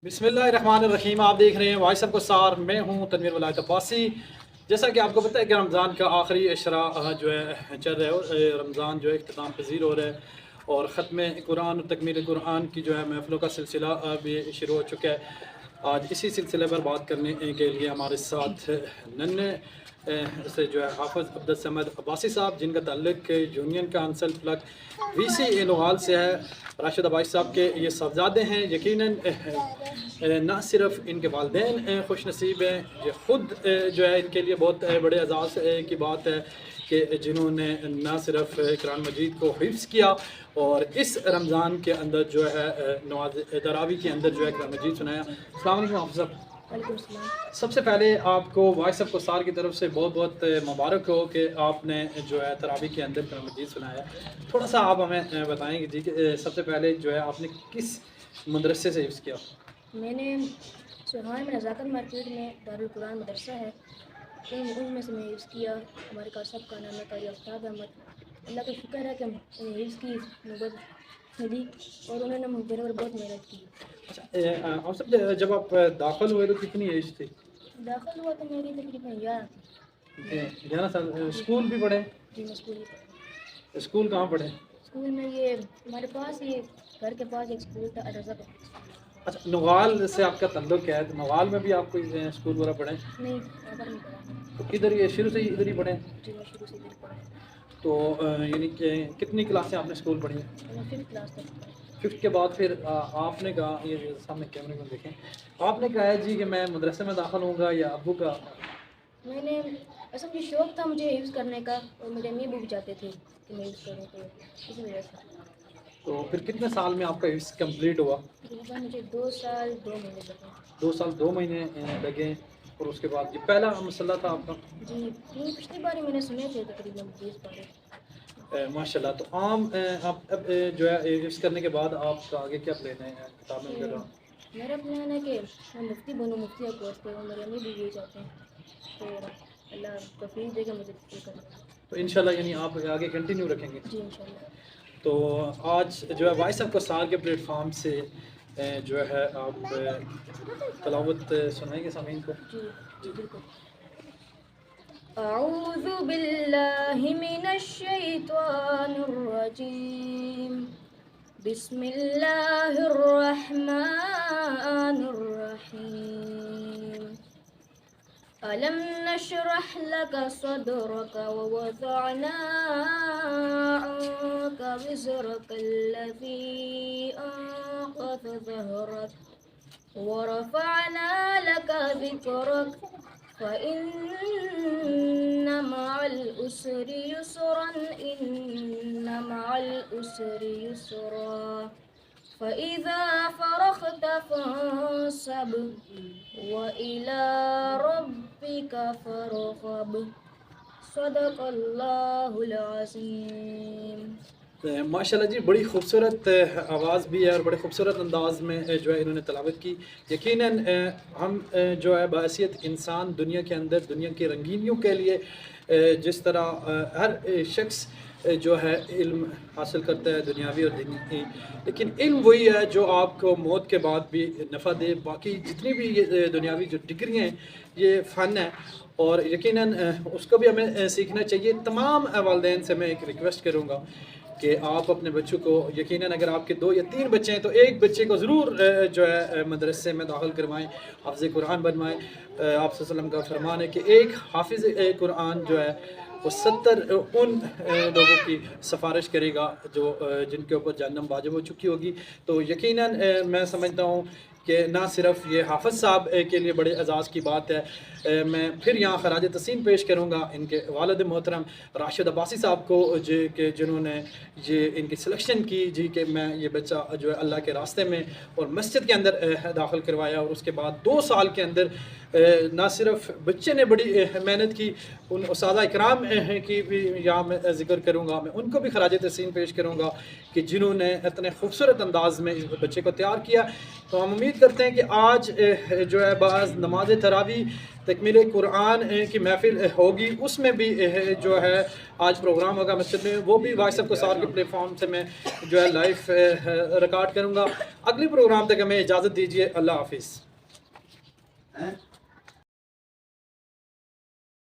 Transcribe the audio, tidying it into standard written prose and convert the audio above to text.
बिस्मिल्लाहिर्रहमानिर्रहीम। आप देख रहे हैं वॉइस ऑफ कोसार। मैं हूं तनवीर वलायत अब्बासी। जैसा कि आपको पता है कि रमज़ान का आखिरी अशरा जो है चल रहा है और रमज़ान जो है इख्तिताम पज़ीर हो रहा है और ख़त्म कुरान और तकमील कुरान की जो है महफ़िलों का सिलसिला भी शुरू हो चुका है। आज इसी सिलसिले पर बात करने के लिए हमारे साथ नन्हे से जो है हाफ़िज़ अब्दुल समद अब्बासी साहब, जिनका ताल्लुक यूनियन काउंसिल प्लग VC नोहाल से है। राशिद अब्बासी साहब के ये साहबजादे हैं। यकीनन ना सिर्फ इनके वालिदैन खुश नसीब हैं, ये ख़ुद जो है इनके लिए बहुत बड़े एजाज़ की बात है कि जिन्होंने ना सिर्फ कुरान मजीद को हिफ्ज़ किया और इस रमज़ान के अंदर जो है नमाज तरावी के अंदर जो है कुरान मजीद सुनाया। अस्सलाम वालेकुम हाफ़िज़ साहब। सबसे पहले आपको वॉइस ऑफ कोसार की तरफ से बहुत बहुत मुबारक हो कि आपने जो है तरावी के अंदर कुरान मजीद सुनाया। थोड़ा सा आप हमें बताएंगे जी कि सबसे पहले जो है आपने किस मदरसे से हिफ्ज़ किया? मैंने सोहान में नज़ाकत मार्केट में दारुल कुरान मदरसा है, उनमें से मैं हिफ्ज़ किया। हमारे कार साहब का नाम है कारी आफ्ताब अहमद। अल्लाह का शुक्र है कि हम हिफ्ज़ की नौबत मिली और उन्होंने मेरे पर बहुत मेहनत की। अच्छा, आप सब जब आप दाखिल हुए तो कितनी एज थी? दाखिल हुआ तो मेरी तकरीबन 11 थी। 11 साल। स्कूल भी पढ़े? जी, मैं स्कूल ही पढ़ा। स्कूल कहाँ पढ़े? स्कूल में ये हमारे पास ये घर के पास एक स्कूल था, अरजा का। अच्छा, नोगाल से आपका ताल्लुक है, तो नोगाल में भी आप कोई स्कूल वगैरह पढ़े? नहीं, वहाँ पर नहीं पढ़ा। तो इधर ये शुरू से ही इधर ही पढ़े? जी, मैं शुरू से इधर पढ़ा। तो यानी कि कितनी क्लासें आपने स्कूल पढ़ी? मैं 5th क्लास तक पढ़ा। 5th के बाद फिर आपने कहा, ये जो सामने कैमरे में देखें, आपने कहा है जी कि मैं मदरसे में दाखिल होऊंगा या अब्बू का? मैंने असल में शौक़ था मुझे हिफ्ज़ करने का और मेरे अम्मी अब्बू भी चाहते थे कि मैं हिफ्ज़ करूँ, तो इसी वजह से। तो फिर कितने साल में आपका हिफ्ज़ कंप्लीट हुआ? तकरीबन मुझे 2 साल 2 महीने लगे। 2 साल 2 महीने लगे। और उसके बाद ये पहला मसला था आपका? जी, नहीं, पिछली बार ही मैंने सुने थे तकरीबन 20 पारे। माशाल्लाह। तो आप अब जो है हिफ्ज़ करने के बाद आपका आगे क्या प्लान है किताबें वगैरह? मेरा प्लान है कि मैं मुफ्ती बनूँ, मुफ्ती का कोर्स करूँ। मेरे अम्मी भी यही चाहते हैं, तो अल्लाह तौफीक देगा मुझे ये करने। तो इंशाल्लाह यानी आप आगे कंटिन्यू रखेंगे? जी, इंशाल्लाह। तो आज जो है वॉइस ऑफ कोसार के प्लेटफॉर्म से जो है आप तलावत सुनाएंगे सामीन को? जी, जी बिल्कुल। अऊज़ु बिल्लाहि मिनश शैतानिर रजीम। बिस्मिल्लाहिर रहमानिर रहीम। अलम नशरह लक सदरक व वज़अना अन्का विज़रक अल्लज़ी अन्क़ज़ ज़हरक व रफ़अना लक ज़िक्रक फ़इन्न मअल उसरि युस्रन इन्न मअल उसरि युस्रा फ़इज़ा फ़रग़त फ़ंसब व इला रब्बिक फ़रग़ब। सदक़ल्लाहुल अज़ीम। माशाल्लाह जी, बड़ी खूबसूरत आवाज़ भी है और बड़े खूबसूरत अंदाज में जो है इन्होंने तलावत की। यकीनन हम जो है बहैसियत इंसान दुनिया के अंदर दुनिया की रंगीनियों के लिए जिस तरह हर शख्स जो है इल्म हासिल करता है दुनियावी और दीनी, लेकिन इल्म वही है जो आपको मौत के बाद भी नफ़ा दे। बाकी जितनी भी ये दुनियावी जो डिग्रियाँ हैं ये फ़न है और यकीनन उसको भी हमें सीखना चाहिए। तमाम वालिदैन से मैं एक रिक्वेस्ट करूँगा कि आप अपने बच्चों को, यकीनन अगर आपके 2 या 3 बच्चे हैं तो एक बच्चे को ज़रूर जो है मदरसे में दाखिल करवाएं, हाफ़िज़ कुरान बनवाएं। आप सल्लल्लाहु अलैहि वसल्लम का फरमान है कि एक हाफ़िज़ कुरान जो है वो 70 उन लोगों की सिफारिश करेगा जो जिनके ऊपर जहन्नम वाजिब हो चुकी होगी। तो यकीनन मैं समझता हूँ कि ना सिर्फ ये हाफ़िज़ साहब के लिए बड़े एजाज़ की बात है। मैं फिर यहाँ खराज तस्लीम पेश करूँगा इनके वालिद मोहतरम राशिद अब्बासी साहब को जी कि जिन्होंने ये इनकी सिलेक्शन की जी कि मैं ये बच्चा जो है अल्लाह के रास्ते में और मस्जिद के अंदर दाखिल करवाया और उसके बाद 2 साल के अंदर ना सिर्फ बच्चे ने बड़ी मेहनत की, उन उस्ताद इकराम की भी यहाँ मैं ज़िक्र करूँगा। मैं उनको भी खराज तस्लीम पेश करूँगा कि जिन्होंने इतने खूबसूरत अंदाज में इस बच्चे को तैयार किया। तो हम उम्मीद امید کرتے ہیں کہ آج جو ہے بعض نماز تراویح تکمیل قرآن کی محفل ہوگی، اس میں بھی جو ہے آج پروگرام ہوگا مسجد میں، وہ بھی وائس آف کسار کے پلیٹ فارم سے میں جو ہے لائیو ریکارڈ کروں گا۔ اگلی پروگرام تک ہمیں اجازت دیجیے، اللہ حافظ۔